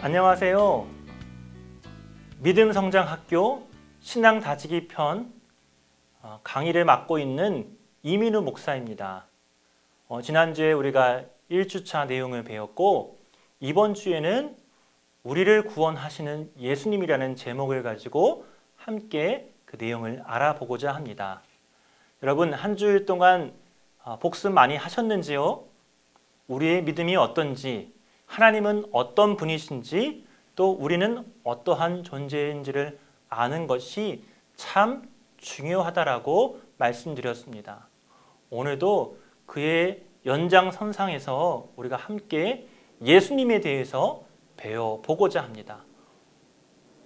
안녕하세요. 믿음 성장 학교 신앙 다지기 편 강의를 맡고 있는 이민우 목사입니다. 지난주에 우리가 1주차 내용을 배웠고 이번 주에는 우리를 구원하시는 예수님이라는 제목을 가지고 함께 그 내용을 알아보고자 합니다. 여러분 한 주일 동안 복습 많이 하셨는지요? 우리의 믿음이 어떤지, 하나님은 어떤 분이신지, 또 우리는 어떠한 존재인지를 아는 것이 참 중요하다라고 말씀드렸습니다. 오늘도 그의 연장선상에서 우리가 함께 예수님에 대해서 배워보고자 합니다.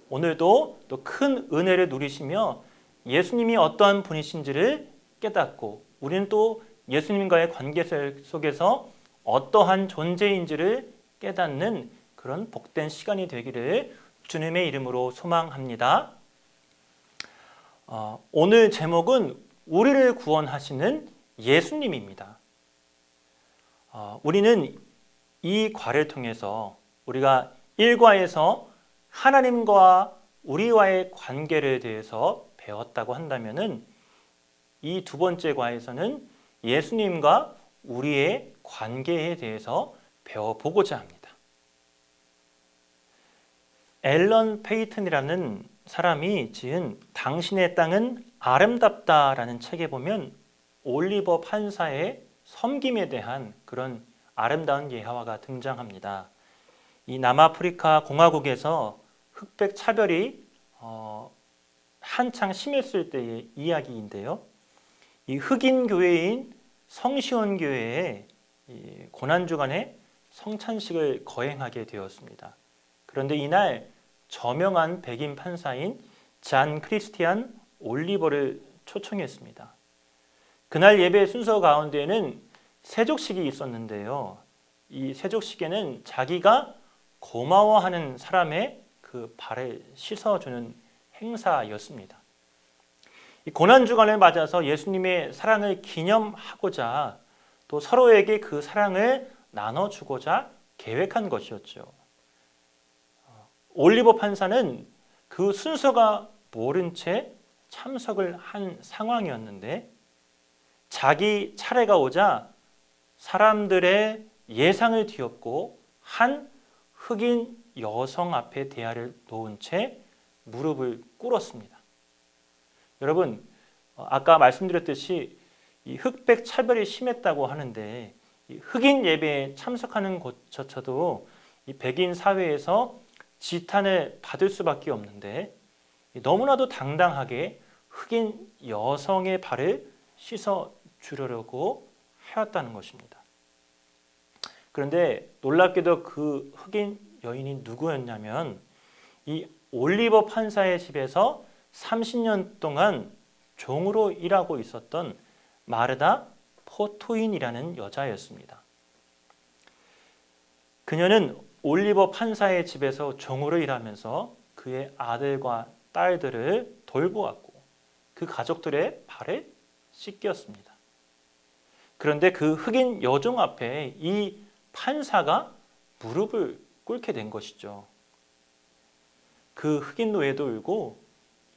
오늘도 또 큰 은혜를 누리시며 예수님이 어떠한 분이신지를 깨닫고 우리는 또 예수님과의 관계 속에서 어떠한 존재인지를 깨닫는 그런 복된 시간이 되기를 주님의 이름으로 소망합니다. 오늘 제목은 우리를 구원하시는 예수님입니다. 우리는 이 과를 통해서 우리가 1과에서 하나님과 우리와의 관계를 대해서 배웠다고 한다면은 이 두 번째 과에서는 예수님과 우리의 관계에 대해서 배워보고자 합니다. 앨런 페이튼이라는 사람이 지은 당신의 땅은 아름답다라는 책에 보면 올리버 판사의 섬김에 대한 그런 아름다운 예화가 등장합니다. 이 남아프리카 공화국에서 흑백 차별이 한창 심했을 때의 이야기인데요. 이 흑인 교회인 성시온 교회에 고난주간에 성찬식을 거행하게 되었습니다. 그런데 이날 저명한 백인 판사인 잔 크리스티안 올리버를 초청했습니다. 그날 예배 순서 가운데에는 세족식이 있었는데요. 이 세족식에는 자기가 고마워하는 사람의 그 발을 씻어주는 행사였습니다. 이 고난주간을 맞아서 예수님의 사랑을 기념하고자 또 서로에게 그 사랑을 나눠주고자 계획한 것이었죠. 올리버 판사는 그 순서가 모른 채 참석을 한 상황이었는데 자기 차례가 오자 사람들의 예상을 뒤엎고 한 흑인 여성 앞에 대야를 놓은 채 무릎을 꿇었습니다. 여러분, 아까 말씀드렸듯이 이 흑백 차별이 심했다고 하는데 이 흑인 예배에 참석하는 것조차도 이 백인 사회에서 지탄을 받을 수밖에 없는데 너무나도 당당하게 흑인 여성의 발을 씻어 주려고 해왔다는 것입니다. 그런데 놀랍게도 그 흑인 여인이 누구였냐면 이 올리버 판사의 집에서 30년 동안 종으로 일하고 있었던 마르다 포토인이라는 여자였습니다. 그녀는 올리버 판사의 집에서 종으로 일하면서 그의 아들과 딸들을 돌보았고 그 가족들의 발을 씻겼습니다. 그런데 그 흑인 여종 앞에 이 판사가 무릎을 꿇게 된 것이죠. 그 흑인 노예도 울고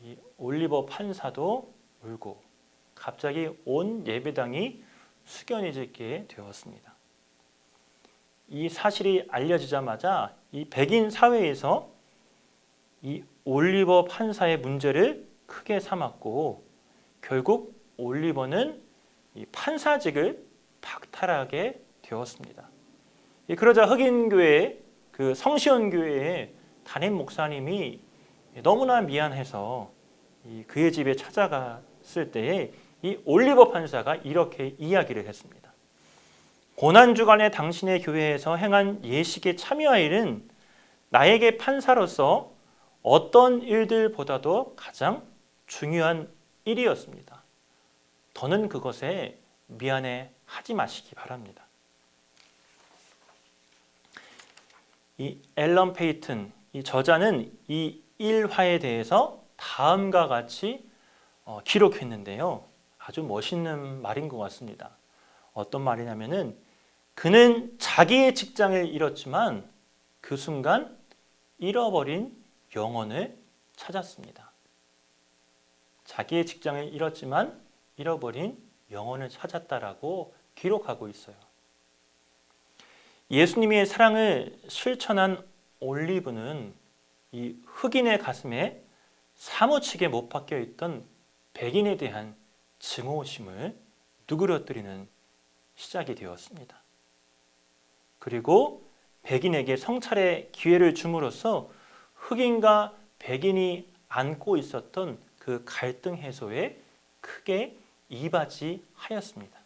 이 올리버 판사도 울고 갑자기 온 예배당이 숙연해지게 되었습니다. 이 사실이 알려지자마자 이 백인 사회에서 이 올리버 판사의 문제를 크게 삼았고 결국 올리버는 이 판사직을 박탈하게 되었습니다. 그러자 흑인 교회 그 성시온 교회의 담임 목사님이 너무나 미안해서 그의 집에 찾아갔을 때에 이 올리버 판사가 이렇게 이야기를 했습니다. 고난주간에 당신의 교회에서 행한 예식에 참여할 일은 나에게 판사로서 어떤 일들보다도 가장 중요한 일이었습니다. 더는 그것에 미안해 하지 마시기 바랍니다. 이 앨런 페이튼, 이 저자는 이 일화에 대해서 다음과 같이 기록했는데요. 아주 멋있는 말인 것 같습니다. 어떤 말이냐면은 그는 자기의 직장을 잃었지만 그 순간 잃어버린 영혼을 찾았습니다. 자기의 직장을 잃었지만 잃어버린 영혼을 찾았다라고 기록하고 있어요. 예수님의 사랑을 실천한 올리브는 이 흑인의 가슴에 사무치게 못 박혀 있던 백인에 대한 증오심을 누그러뜨리는 시작이 되었습니다. 그리고 백인에게 성찰의 기회를 줌으로써 흑인과 백인이 안고 있었던 그 갈등 해소에 크게 이바지하였습니다.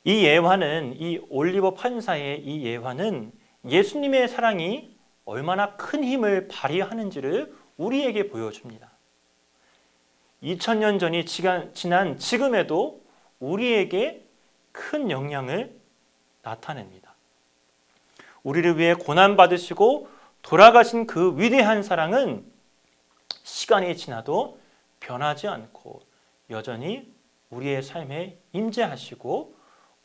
이 예화는, 이 올리버 판사의 이 예화는 예수님의 사랑이 얼마나 큰 힘을 발휘하는지를 우리에게 보여줍니다. 2000년 전이 지난 지금에도 우리에게 큰 영향을 나타냅니다. 우리를 위해 고난받으시고 돌아가신 그 위대한 사랑은 시간이 지나도 변하지 않고 여전히 우리의 삶에 임재하시고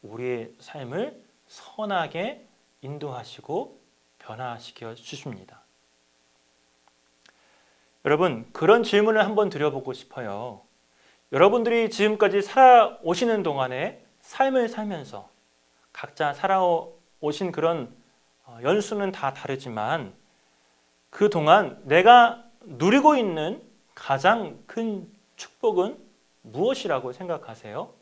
우리의 삶을 선하게 인도하시고 변화시켜 주십니다. 여러분, 그런 질문을 한번 드려보고 싶어요. 여러분들이 지금까지 살아오시는 동안에 삶을 살면서 각자 살아오신 그런 연수는 다 다르지만 그동안 내가 누리고 있는 가장 큰 축복은 무엇이라고 생각하세요?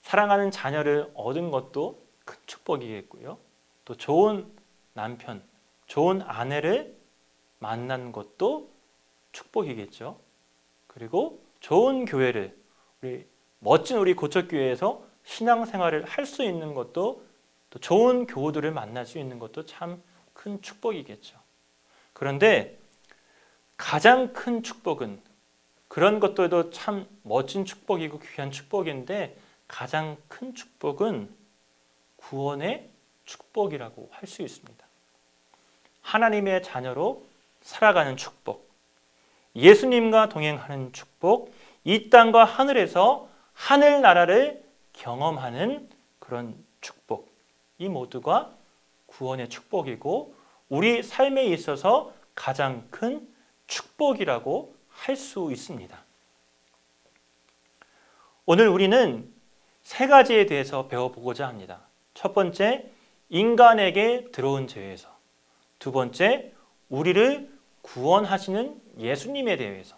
사랑하는 자녀를 얻은 것도 큰 축복이겠고요. 또 좋은 남편, 좋은 아내를 만난 것도 축복이겠죠. 그리고 좋은 교회를, 멋진 우리 고척교회에서 신앙생활을 할 수 있는 것도, 또 좋은 교우들을 만날 수 있는 것도 참 큰 축복이겠죠. 그런데 가장 큰 축복은, 그런 것들도 참 멋진 축복이고 귀한 축복인데 가장 큰 축복은 구원의 축복이라고 할 수 있습니다. 하나님의 자녀로 살아가는 축복, 예수님과 동행하는 축복, 이 땅과 하늘에서 하늘나라를 경험하는 그런 축복, 이 모두가 구원의 축복이고 우리 삶에 있어서 가장 큰 축복이라고 할 수 있습니다. 오늘 우리는 세 가지에 대해서 배워보고자 합니다. 첫 번째, 인간에게 들어온 죄에서. 두 번째, 우리를 구원하시는 예수님에 대해서.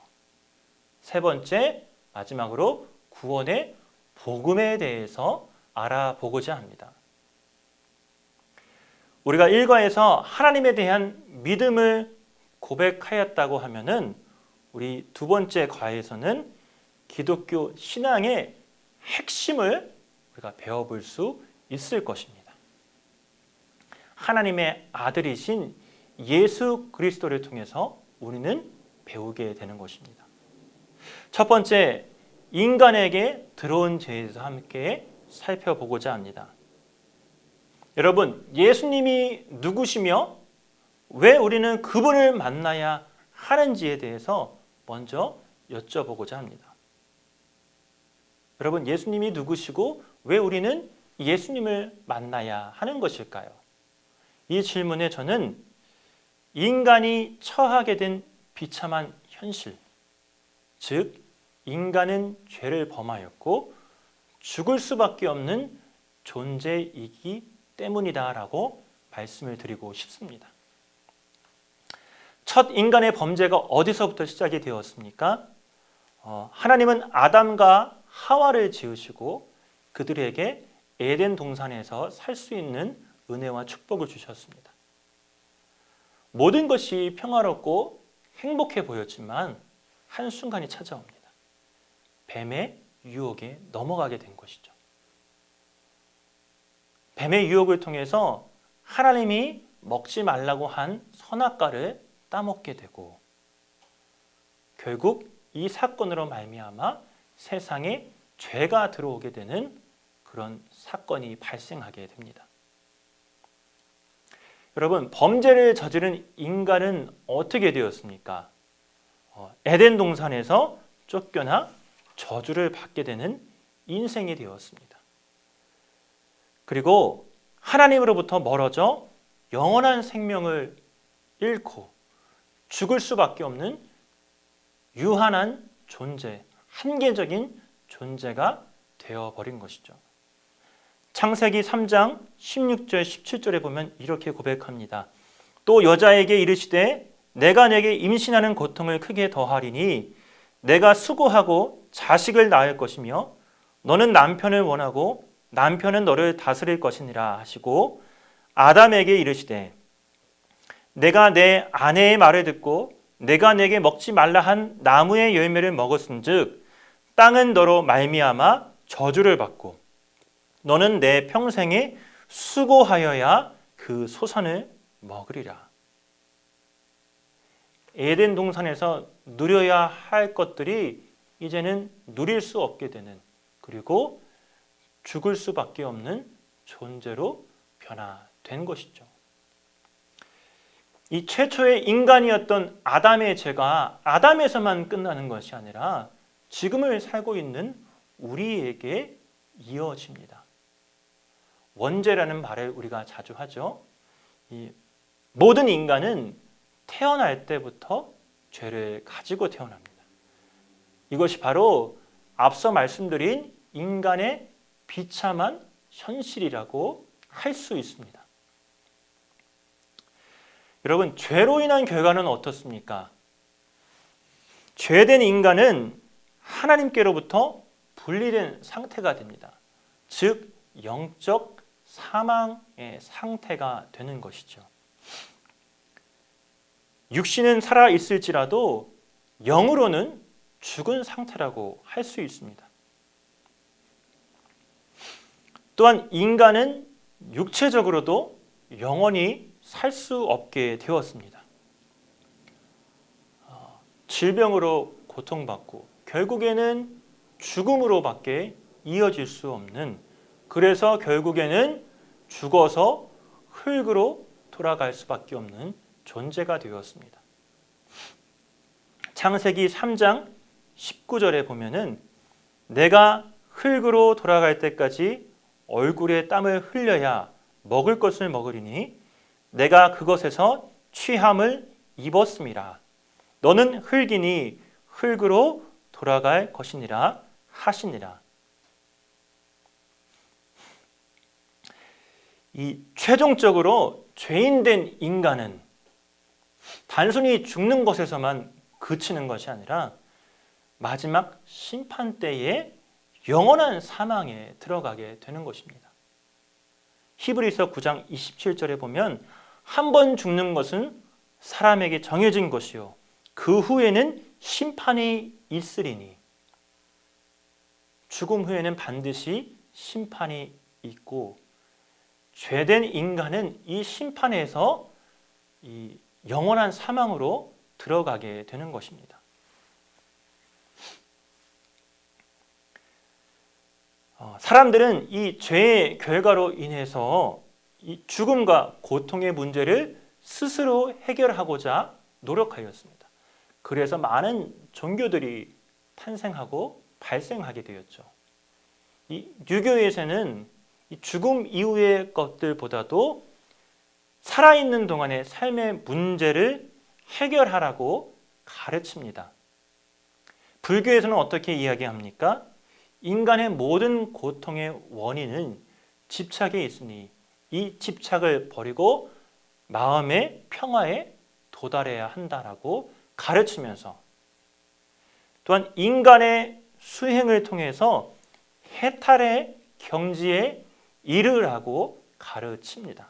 세 번째, 마지막으로 구원의 복음에 대해서 알아보고자 합니다. 우리가 1과에서 하나님에 대한 믿음을 고백하였다고 하면은 우리 두 번째 과에서는 기독교 신앙의 핵심을 우리가 배워볼 수 있을 것입니다. 하나님의 아들이신 예수 그리스도를 통해서 우리는 배우게 되는 것입니다. 첫 번째, 인간에게 들어온 죄에 대해서 함께 살펴보고자 합니다. 여러분, 예수님이 누구시며 왜 우리는 그분을 만나야 하는지에 대해서 먼저 여쭤보고자 합니다. 여러분, 예수님이 누구시고 왜 우리는 예수님을 만나야 하는 것일까요? 이 질문에 저는 인간이 처하게 된 비참한 현실, 즉 인간은 죄를 범하였고 죽을 수밖에 없는 존재이기 때문이다라고 말씀을 드리고 싶습니다. 첫 인간의 범죄가 어디서부터 시작이 되었습니까? 하나님은 아담과 하와를 지으시고 그들에게 에덴 동산에서 살 수 있는 은혜와 축복을 주셨습니다. 모든 것이 평화롭고 행복해 보였지만 한순간이 찾아옵니다. 뱀의 유혹에 넘어가게 된 것이죠. 뱀의 유혹을 통해서 하나님이 먹지 말라고 한 선악과를 따먹게 되고 결국 이 사건으로 말미암아 세상에 죄가 들어오게 되는 그런 사건이 발생하게 됩니다. 여러분, 범죄를 저지른 인간은 어떻게 되었습니까? 에덴 동산에서 쫓겨나 저주를 받게 되는 인생이 되었습니다. 그리고 하나님으로부터 멀어져 영원한 생명을 잃고 죽을 수밖에 없는 유한한 존재, 한계적인 존재가 되어버린 것이죠. 창세기 3장 16절 17절에 보면 이렇게 고백합니다. 또 여자에게 이르시되 내가 내게 임신하는 고통을 크게 더하리니 내가 수고하고 자식을 낳을 것이며 너는 남편을 원하고 남편은 너를 다스릴 것이니라 하시고 아담에게 이르시되 내가 내 아내의 말을 듣고 내가 내게 먹지 말라 한 나무의 열매를 먹었은즉 땅은 너로 말미암아 저주를 받고 너는 내 평생에 수고하여야 그 소산을 먹으리라. 에덴 동산에서 누려야 할 것들이 이제는 누릴 수 없게 되는, 그리고 죽을 수밖에 없는 존재로 변화된 것이죠. 이 최초의 인간이었던 아담의 죄가 아담에서만 끝나는 것이 아니라 지금을 살고 있는 우리에게 이어집니다. 원죄라는 말을 우리가 자주 하죠. 이 모든 인간은 태어날 때부터 죄를 가지고 태어납니다. 이것이 바로 앞서 말씀드린 인간의 비참한 현실이라고 할 수 있습니다. 여러분, 죄로 인한 결과는 어떻습니까? 죄된 인간은 하나님께로부터 분리된 상태가 됩니다. 즉, 영적 사망의 상태가 되는 것이죠. 육신은 살아 있을지라도 영으로는 죽은 상태라고 할 수 있습니다. 또한 인간은 육체적으로도 영원히 살 수 없게 되었습니다. 질병으로 고통받고 결국에는 죽음으로밖에 이어질 수 없는, 그래서 결국에는 죽어서 흙으로 돌아갈 수밖에 없는 존재가 되었습니다. 창세기 3장 19절에 보면은 내가 흙으로 돌아갈 때까지 얼굴에 땀을 흘려야 먹을 것을 먹으리니 내가 그것에서 취함을 입었음이라. 너는 흙이니 흙으로 돌아갈 것이니라 하시니라. 이 최종적으로 죄인된 인간은 단순히 죽는 것에서만 그치는 것이 아니라 마지막 심판 때에 영원한 사망에 들어가게 되는 것입니다. 히브리서 9장 27절에 보면 한 번 죽는 것은 사람에게 정해진 것이요 그 후에는 심판이 있으리니, 죽음 후에는 반드시 심판이 있고 죄된 인간은 이 심판에서 이 영원한 사망으로 들어가게 되는 것입니다. 사람들은 이 죄의 결과로 인해서 이 죽음과 고통의 문제를 스스로 해결하고자 노력하였습니다. 그래서 많은 종교들이 탄생하고 발생하게 되었죠. 이 유교에서는 이 죽음 이후의 것들보다도 살아있는 동안의 삶의 문제를 해결하라고 가르칩니다. 불교에서는 어떻게 이야기합니까? 인간의 모든 고통의 원인은 집착에 있으니 이 집착을 버리고 마음의 평화에 도달해야 한다라고 가르치면서, 또한 인간의 수행을 통해서 해탈의 경지에 이르라고 가르칩니다.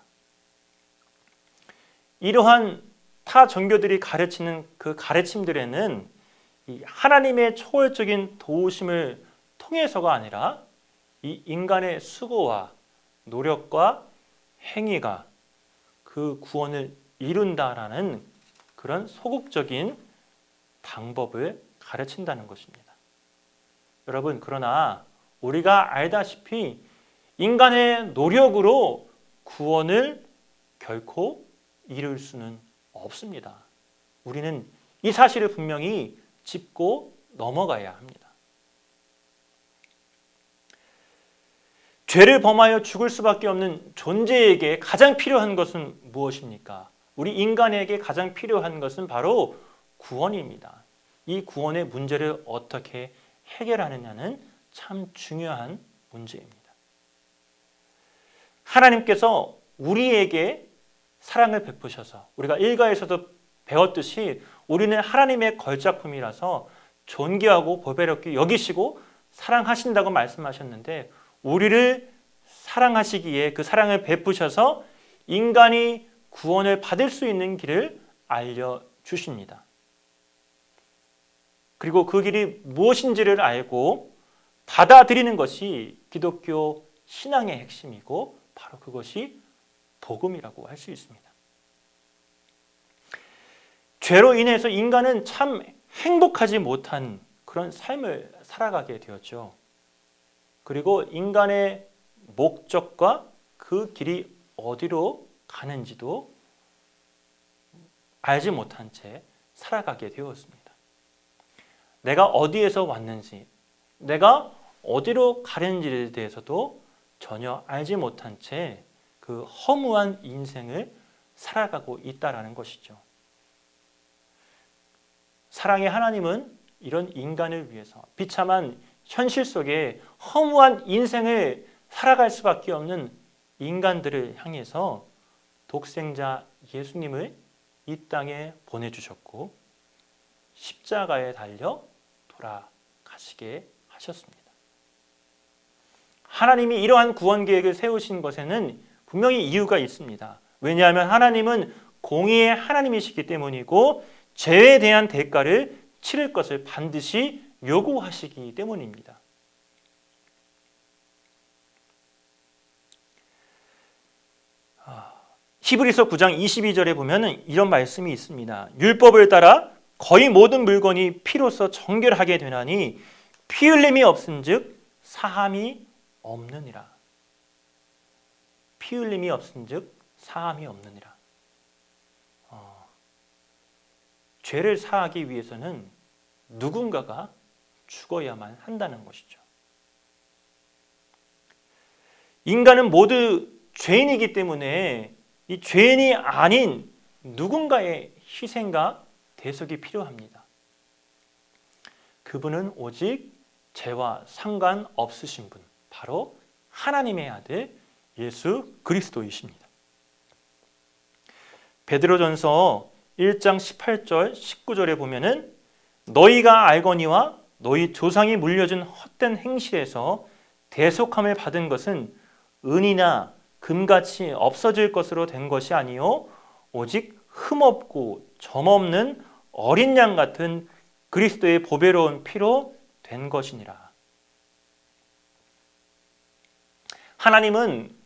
이러한 타 종교들이 가르치는 그 가르침들에는 이 하나님의 초월적인 도우심을 통해서가 아니라 이 인간의 수고와 노력과 행위가 그 구원을 이룬다라는 그런 소극적인 방법을 가르친다는 것입니다. 여러분, 그러나 우리가 알다시피 인간의 노력으로 구원을 결코 이룰 수는 없습니다. 우리는 이 사실을 분명히 짚고 넘어가야 합니다. 죄를 범하여 죽을 수밖에 없는 존재에게 가장 필요한 것은 무엇입니까? 우리 인간에게 가장 필요한 것은 바로 구원입니다. 이 구원의 문제를 어떻게 해결하느냐는 참 중요한 문제입니다. 하나님께서 우리에게 사랑을 베푸셔서 우리가 일가에서도 배웠듯이 우리는 하나님의 걸작품이라서 존귀하고 보배롭게 여기시고 사랑하신다고 말씀하셨는데 우리를 사랑하시기에 그 사랑을 베푸셔서 인간이 구원을 받을 수 있는 길을 알려주십니다. 그리고 그 길이 무엇인지를 알고 받아들이는 것이 기독교 신앙의 핵심이고 바로 그것이 복음이라고 할 수 있습니다. 죄로 인해서 인간은 참 행복하지 못한 그런 삶을 살아가게 되었죠. 그리고 인간의 목적과 그 길이 어디로 가는지도 알지 못한 채 살아가게 되었습니다. 내가 어디에서 왔는지, 내가 어디로 가는지에 대해서도 전혀 알지 못한 채 그 허무한 인생을 살아가고 있다라는 것이죠. 사랑의 하나님은 이런 인간을 위해서 비참한 현실 속에 허무한 인생을 살아갈 수밖에 없는 인간들을 향해서 독생자 예수님을 이 땅에 보내주셨고 십자가에 달려 돌아가시게 하셨습니다. 하나님이 이러한 구원 계획을 세우신 것에는 분명히 이유가 있습니다. 왜냐하면 하나님은 공의의 하나님이시기 때문이고 죄에 대한 대가를 치를 것을 반드시 요구하시기 때문입니다. 히브리서 9장 22절에 보면 이런 말씀이 있습니다. 율법을 따라 거의 모든 물건이 피로써 정결하게 되나니 피 흘림이 없은즉 사함이 없느니라. 피 흘림이 없은즉 사함이 없느니라. 죄를 사하기 위해서는 누군가가 죽어야만 한다는 것이죠. 인간은 모두 죄인이기 때문에 이 죄인이 아닌 누군가의 희생과 대속이 필요합니다. 그분은 오직 죄와 상관없으신 분, 바로 하나님의 아들 예수 그리스도이십니다. 베드로전서 1장 18절 19절에 보면은 너희가 알거니와 너희 조상이 물려준 헛된 행실에서 대속함을 받은 것은 은이나 금같이 없어질 것으로 된 것이 아니요 오직 흠없고 점없는 어린 양 같은 그리스도의 보배로운 피로 된 것이니라. 하나님은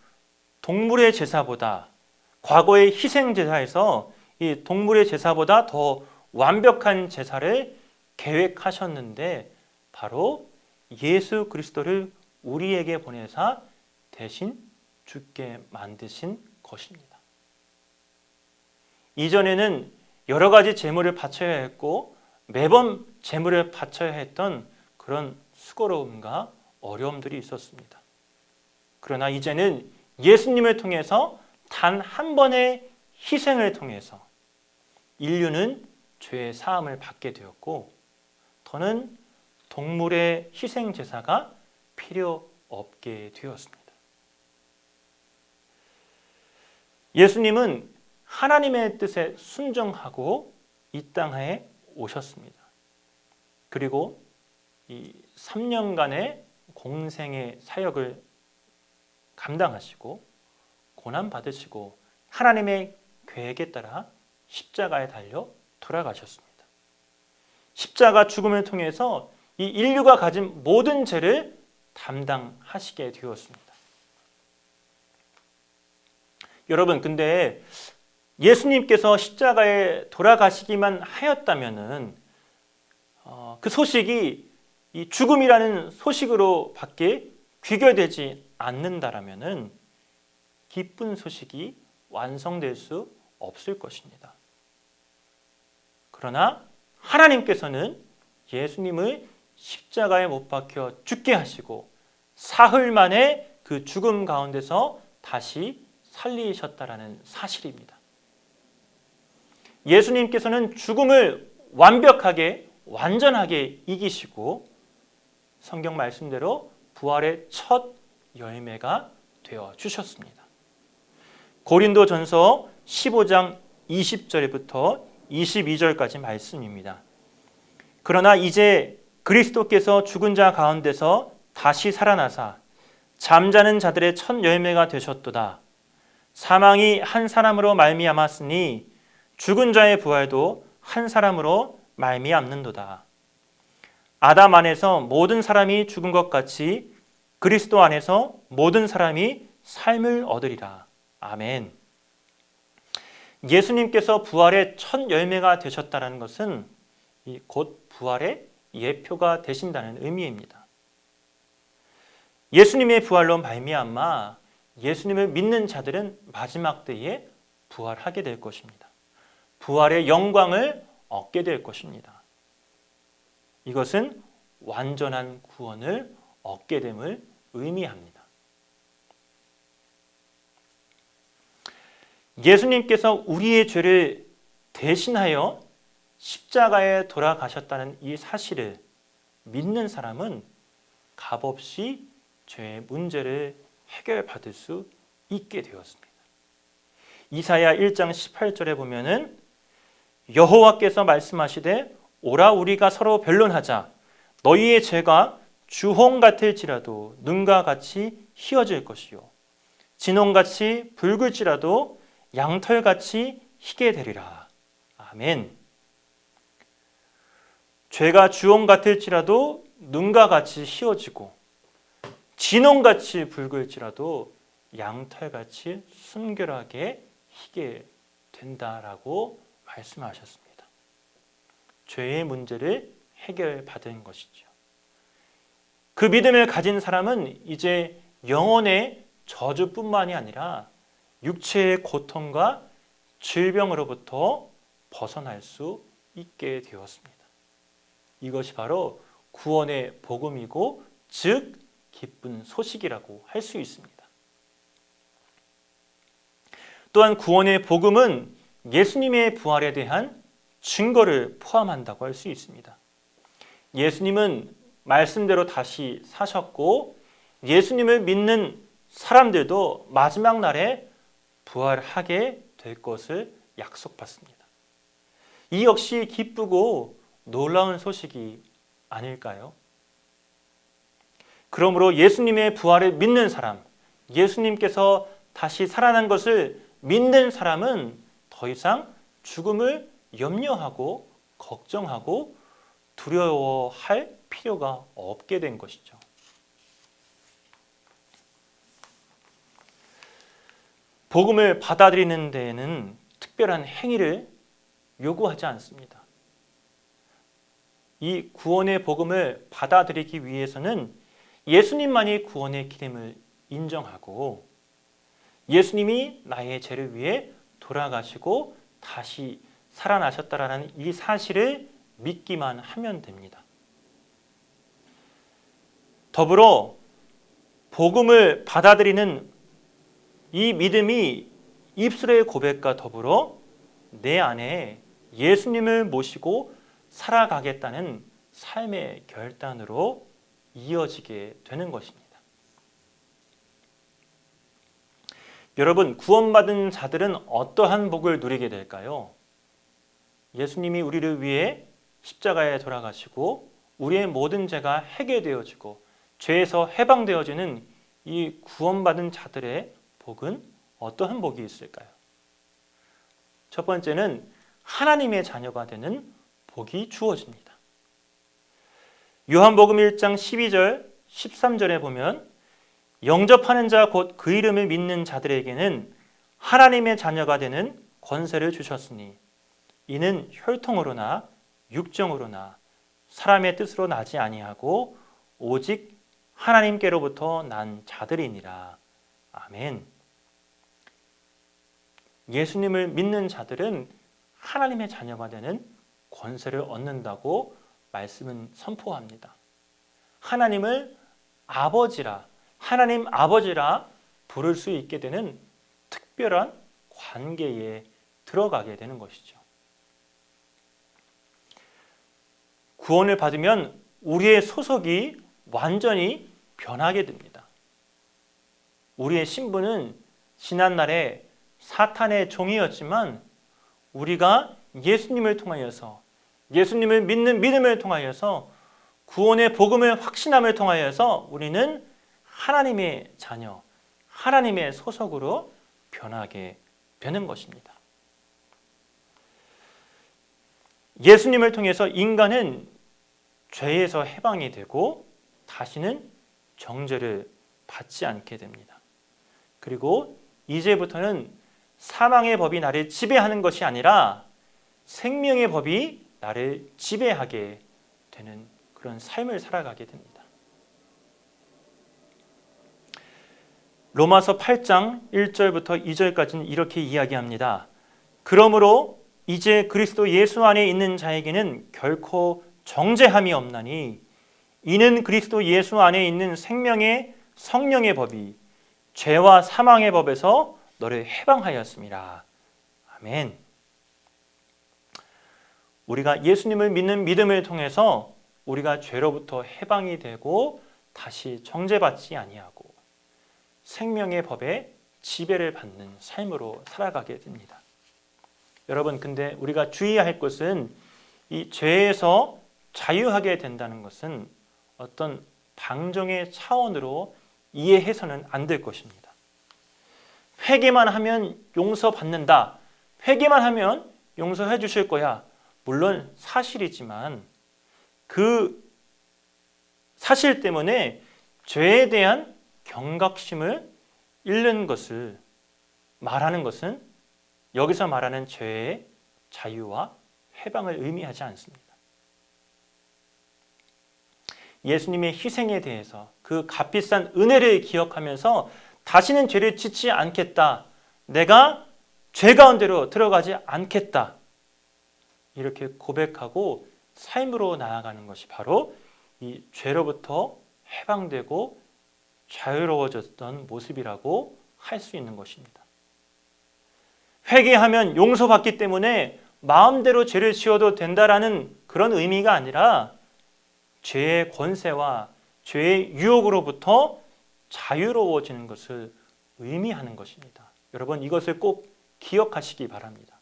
동물의 제사보다 과거의 희생 제사에서 이 동물의 제사보다 더 완벽한 제사를 계획하셨는데 바로 예수 그리스도를 우리에게 보내사 대신 죽게 만드신 것입니다. 이전에는 여러 가지 제물을 바쳐야 했고 매번 제물을 바쳐야 했던 그런 수고로움과 어려움들이 있었습니다. 그러나 이제는 예수님을 통해서 단 한 번의 희생을 통해서 인류는 죄의 사함을 받게 되었고 더는 동물의 희생 제사가 필요 없게 되었습니다. 예수님은 하나님의 뜻에 순종하고 이 땅에 오셨습니다. 그리고 이 3년간의 공생의 사역을 감당하시고 고난 받으시고 하나님의 계획에 따라 십자가에 달려 돌아가셨습니다. 십자가 죽음을 통해서 이 인류가 가진 모든 죄를 담당하시게 되었습니다. 여러분, 근데 예수님께서 십자가에 돌아가시기만 하였다면은 그 소식이 이 죽음이라는 소식으로 밖에 귀결되지 않는다라면은 기쁜 소식이 완성될 수 없을 것입니다. 그러나 하나님께서는 예수님을 십자가에 못 박혀 죽게 하시고 사흘 만에 그 죽음 가운데서 다시 살리셨다라는 사실입니다. 예수님께서는 죽음을 완벽하게 완전하게 이기시고 성경 말씀대로 부활의 첫 열매가 되어 주셨습니다. 고린도전서 15장 20절부터 22절까지 말씀입니다. 그러나 이제 그리스도께서 죽은 자 가운데서 다시 살아나사 잠자는 자들의 첫 열매가 되셨도다. 사망이 한 사람으로 말미암았으니 죽은 자의 부활도 한 사람으로 말미암는도다. 아담 안에서 모든 사람이 죽은 것 같이 그리스도 안에서 모든 사람이 삶을 얻으리라. 아멘. 예수님께서 부활의 첫 열매가 되셨다는 것은 곧 부활의 예표가 되신다는 의미입니다. 예수님의 부활로 말미암아 예수님을 믿는 자들은 마지막 때에 부활하게 될 것입니다. 부활의 영광을 얻게 될 것입니다. 이것은 완전한 구원을 얻게 됨을 의미합니다. 예수님께서 우리의 죄를 대신하여 십자가에 돌아가셨다는 이 사실을 믿는 사람은 값없이 죄의 문제를 해결받을 수 있게 되었습니다. 이사야 1장 18절에 보면은 여호와께서 말씀하시되 오라 우리가 서로 변론하자. 너희의 죄가 주홍 같을지라도 눈과 같이 희어질 것이요 진홍같이 붉을지라도 양털같이 희게 되리라. 아멘. 죄가 주홍 같을지라도 눈과 같이 희어지고 진홍같이 붉을지라도 양털같이 순결하게 희게 된다라고 말씀하셨습니다. 죄의 문제를 해결받은 것이죠. 그 믿음을 가진 사람은 이제 영혼의 저주뿐만이 아니라 육체의 고통과 질병으로부터 벗어날 수 있게 되었습니다. 이것이 바로 구원의 복음이고 즉 기쁜 소식이라고 할 수 있습니다. 또한 구원의 복음은 예수님의 부활에 대한 증거를 포함한다고 할 수 있습니다. 예수님은 말씀대로 다시 사셨고 예수님을 믿는 사람들도 마지막 날에 부활하게 될 것을 약속받습니다. 이 역시 기쁘고 놀라운 소식이 아닐까요? 그러므로 예수님의 부활을 믿는 사람, 예수님께서 다시 살아난 것을 믿는 사람은 더 이상 죽음을 염려하고 걱정하고 두려워할 필요가 없게 된 것이죠. 복음을 받아들이는 데에는 특별한 행위를 요구하지 않습니다. 이 구원의 복음을 받아들이기 위해서는 예수님만이 구원의 기름을 인정하고 예수님이 나의 죄를 위해 돌아가시고 다시 살아나셨다라는 이 사실을 믿기만 하면 됩니다. 더불어 복음을 받아들이는 이 믿음이 입술의 고백과 더불어 내 안에 예수님을 모시고 살아가겠다는 삶의 결단으로 이어지게 되는 것입니다. 여러분, 구원받은 자들은 어떠한 복을 누리게 될까요? 예수님이 우리를 위해 십자가에 돌아가시고 우리의 모든 죄가 해결되어지고 죄에서 해방되어지는 이 구원받은 자들의 복은 어떠한 복이 있을까요? 첫 번째는 하나님의 자녀가 되는 복이 주어집니다. 요한복음 1장 12절, 13절에 보면 영접하는 자 곧 그 이름을 믿는 자들에게는 하나님의 자녀가 되는 권세를 주셨으니 이는 혈통으로나 육정으로나 사람의 뜻으로 나지 아니하고 오직 하나님께로부터 난 자들이니라. 아멘. 예수님을 믿는 자들은 하나님의 자녀가 되는 권세를 얻는다고 말씀은 선포합니다. 하나님을 아버지라, 하나님 아버지라 부를 수 있게 되는 특별한 관계에 들어가게 되는 것이죠. 구원을 받으면 우리의 소속이 완전히 변하게 됩니다. 우리의 신분은 지난날에 사탄의 종이었지만 우리가 예수님을 통하여서, 예수님을 믿는 믿음을 통하여서, 구원의 복음을 확신함을 통하여서 우리는 하나님의 자녀, 하나님의 소속으로 변하게 되는 것입니다. 예수님을 통해서 인간은 죄에서 해방이 되고 다시는 정죄를 받지 않게 됩니다. 그리고 이제부터는 사망의 법이 나를 지배하는 것이 아니라 생명의 법이 나를 지배하게 되는 그런 삶을 살아가게 됩니다. 로마서 8장 1절부터 2절까지는 이렇게 이야기합니다. 그러므로 이제 그리스도 예수 안에 있는 자에게는 결코 정죄함이 없나니 이는 그리스도 예수 안에 있는 생명의 성령의 법이 죄와 사망의 법에서 너를 해방하였습니다. 아멘. 우리가 예수님을 믿는 믿음을 통해서 우리가 죄로부터 해방이 되고 다시 정죄받지 아니하고 생명의 법에 지배를 받는 삶으로 살아가게 됩니다. 여러분, 근데 우리가 주의해야 할 것은 이 죄에서 자유하게 된다는 것은 어떤 방종의 차원으로 이해해서는 안 될 것입니다. 회개만 하면 용서받는다. 회개만 하면 용서해 주실 거야. 물론 사실이지만 그 사실 때문에 죄에 대한 경각심을 잃는 것을 말하는 것은 여기서 말하는 죄의 자유와 해방을 의미하지 않습니다. 예수님의 희생에 대해서 그 값비싼 은혜를 기억하면서 다시는 죄를 짓지 않겠다. 내가 죄 가운데로 들어가지 않겠다. 이렇게 고백하고 삶으로 나아가는 것이 바로 이 죄로부터 해방되고 자유로워졌던 모습이라고 할 수 있는 것입니다. 회개하면 용서받기 때문에 마음대로 죄를 지어도 된다라는 그런 의미가 아니라 죄의 권세와 죄의 유혹으로부터 자유로워지는 것을 의미하는 것입니다. 여러분, 이것을 꼭 기억하시기 바랍니다.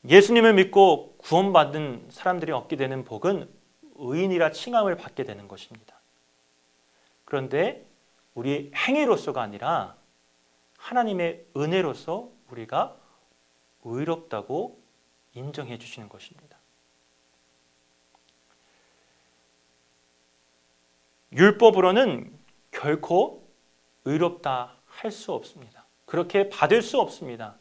예수님을 믿고 구원받은 사람들이 얻게 되는 복은 의인이라 칭함을 받게 되는 것입니다. 그런데 우리의 행위로서가 아니라 하나님의 은혜로서 우리가 의롭다고 인정해 주시는 것입니다. 율법으로는 결코 의롭다 할 수 없습니다. 그렇게 받을 수 없습니다.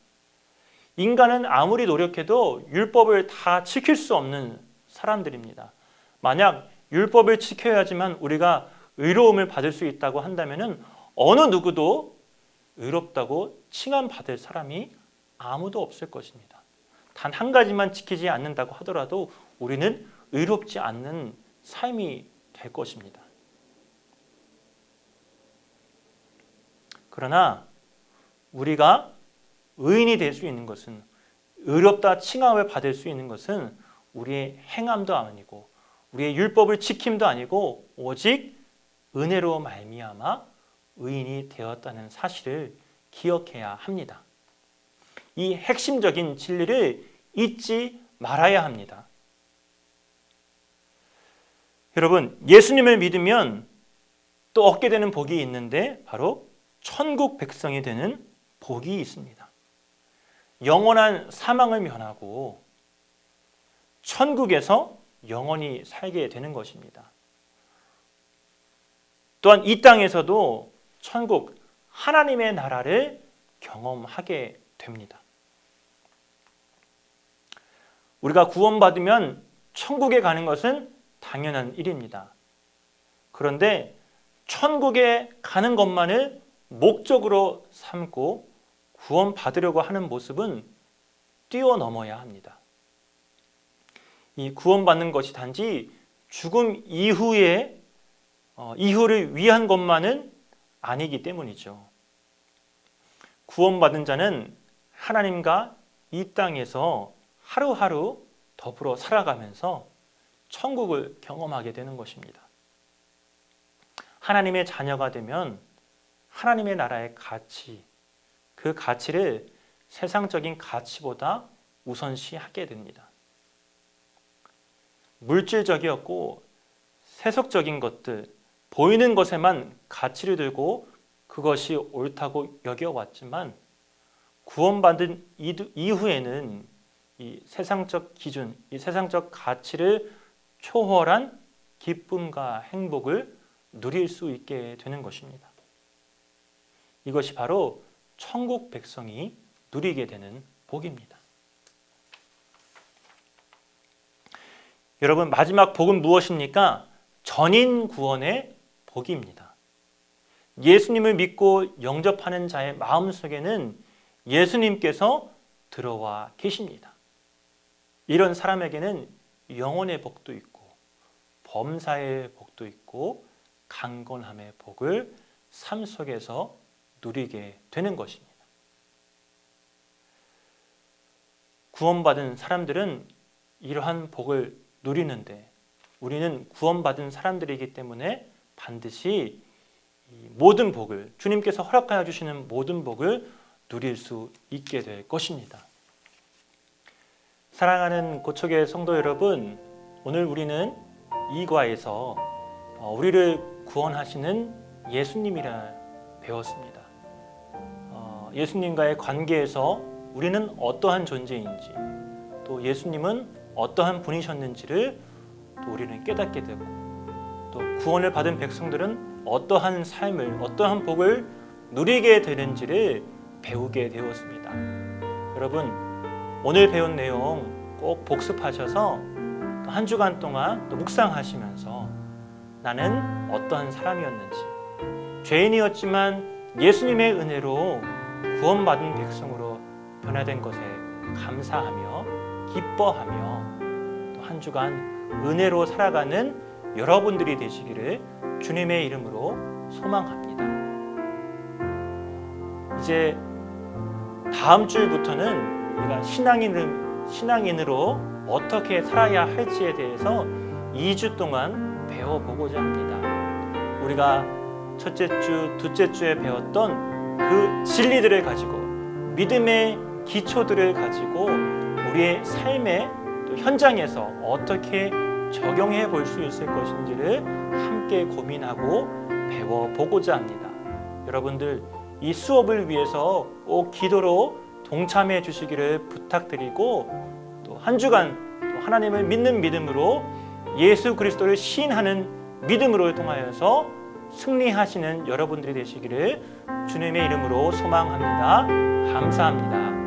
인간은 아무리 노력해도 율법을 다 지킬 수 없는 사람들입니다. 만약 율법을 지켜야지만 우리가 의로움을 받을 수 있다고 한다면 어느 누구도 의롭다고 칭함받을 사람이 아무도 없을 것입니다. 단 한 가지만 지키지 않는다고 하더라도 우리는 의롭지 않는 삶이 될 것입니다. 그러나 우리가 의인이 될 수 있는 것은, 의롭다 칭함을 받을 수 있는 것은 우리의 행함도 아니고 우리의 율법을 지킴도 아니고 오직 은혜로 말미암아 의인이 되었다는 사실을 기억해야 합니다. 이 핵심적인 진리를 잊지 말아야 합니다. 여러분, 예수님을 믿으면 또 얻게 되는 복이 있는데 바로 천국 백성이 되는 복이 있습니다. 영원한 사망을 면하고 천국에서 영원히 살게 되는 것입니다. 또한 이 땅에서도 천국, 하나님의 나라를 경험하게 됩니다. 우리가 구원받으면 천국에 가는 것은 당연한 일입니다. 그런데 천국에 가는 것만을 목적으로 삼고 구원받으려고 하는 모습은 뛰어넘어야 합니다. 이 구원받는 것이 단지 죽음 이후에 이후를 위한 것만은 아니기 때문이죠. 구원받은 자는 하나님과 이 땅에서 하루하루 더불어 살아가면서 천국을 경험하게 되는 것입니다. 하나님의 자녀가 되면 하나님의 나라의 가치, 그 가치를 세상적인 가치보다 우선시하게 됩니다. 물질적이었고 세속적인 것들, 보이는 것에만 가치를 두고 그것이 옳다고 여겨왔지만 구원받은 이후에는 이 세상적 기준, 이 세상적 가치를 초월한 기쁨과 행복을 누릴 수 있게 되는 것입니다. 이것이 바로 천국 백성이 누리게 되는 복입니다. 여러분, 마지막 복은 무엇입니까? 전인 구원의 복입니다. 예수님을 믿고 영접하는 자의 마음속에는 예수님께서 들어와 계십니다. 이런 사람에게는 영혼의 복도 있고 범사의 복도 있고 강건함의 복을 삶 속에서 누리게 되는 것입니다. 구원받은 사람들은 이러한 복을 누리는데 우리는 구원받은 사람들이기 때문에 반드시 모든 복을, 주님께서 허락하여 주시는 모든 복을 누릴 수 있게 될 것입니다. 사랑하는 고척의 성도 여러분, 오늘 우리는 이 과에서 우리를 구원하시는 예수님이라 배웠습니다. 예수님과의 관계에서 우리는 어떠한 존재인지, 또 예수님은 어떠한 분이셨는지를 또 우리는 깨닫게 되고, 또 구원을 받은 백성들은 어떠한 삶을, 어떠한 복을 누리게 되는지를 배우게 되었습니다. 여러분, 오늘 배운 내용 꼭 복습하셔서 또 한 주간 동안 또 묵상하시면서 나는 어떠한 사람이었는지, 죄인이었지만 예수님의 은혜로 구원받은 백성으로 변화된 것에 감사하며 기뻐하며 또 한 주간 은혜로 살아가는 여러분들이 되시기를 주님의 이름으로 소망합니다. 이제 다음 주부터는 우리가 신앙인으로 어떻게 살아야 할지에 대해서 2주 동안 배워보고자 합니다. 우리가 첫째 주, 둘째 주에 배웠던 그 진리들을 가지고, 믿음의 기초들을 가지고 우리의 삶의 또 현장에서 어떻게 적용해 볼 수 있을 것인지를 함께 고민하고 배워보고자 합니다. 여러분들, 이 수업을 위해서 꼭 기도로 동참해 주시기를 부탁드리고, 또 한 주간 또 하나님을 믿는 믿음으로 예수 그리스도를 시인하는 믿음으로 통하여서 승리하시는 여러분들이 되시기를 주님의 이름으로 소망합니다. 감사합니다.